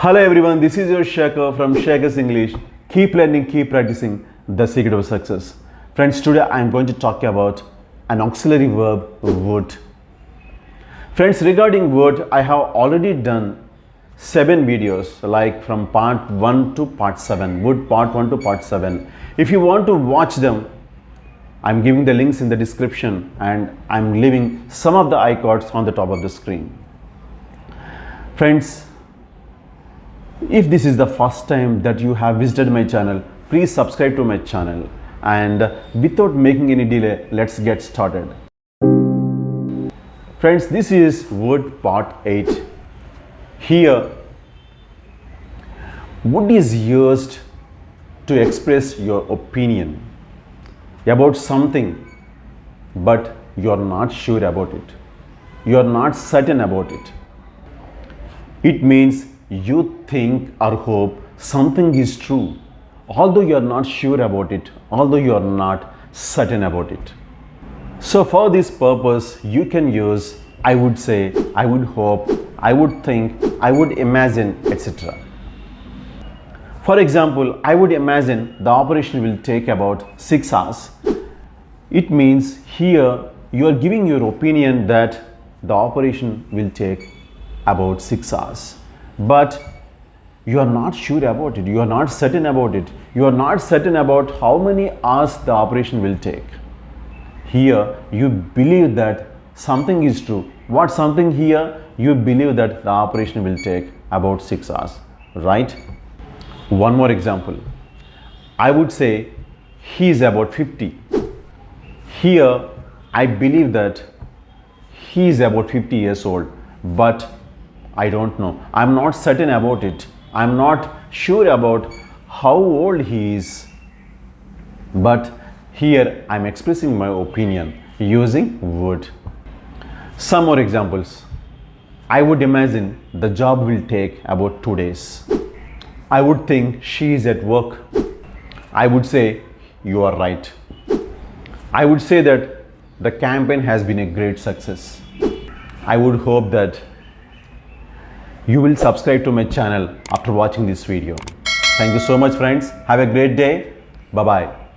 Hello everyone, this is your Shekhar from SEKHAR'S English. Keep learning, keep practicing, the secret of success. Friends, today I am going to talk about an auxiliary verb, would. Friends, regarding would, I have already done 7 videos, like from part 1 to part 7, would part 1 to part 7. If you want to watch them, I am giving the links in the description and I am leaving some of the icons on the top of the screen. Friends, if this is the first time that you have visited my channel, please subscribe to my channel, and without making any delay, let's get started. Friends, this is would part 8. Here, would is used to express your opinion about something, but you are not sure about it. You are not certain about it. It means you think or hope something is true, although you are not sure about it, although you are not certain about it. So for this purpose, you can use I would say, I would hope, I would think, I would imagine, etc. For example, I would imagine the operation will take about 6 hours. It means here you are giving your opinion that the operation will take about 6 hours. But you are not sure about it, you are not certain about it, you are not certain about how many hours the operation will take. Here you believe that something is true. What something here? You believe that the operation will take about 6 hours, right? One more example. I would say he is about 50. Here I believe that he is about 50 years old, but I don't know. I'm not certain about it. I'm not sure about how old he is. But here I'm expressing my opinion using would. Some more examples. I would imagine the job will take about 2 days. I would think she is at work. I would say you are right. I would say that the campaign has been a great success. I would hope that you will subscribe to my channel after watching this video. Thank you so much, friends. Have a great day. Bye-bye.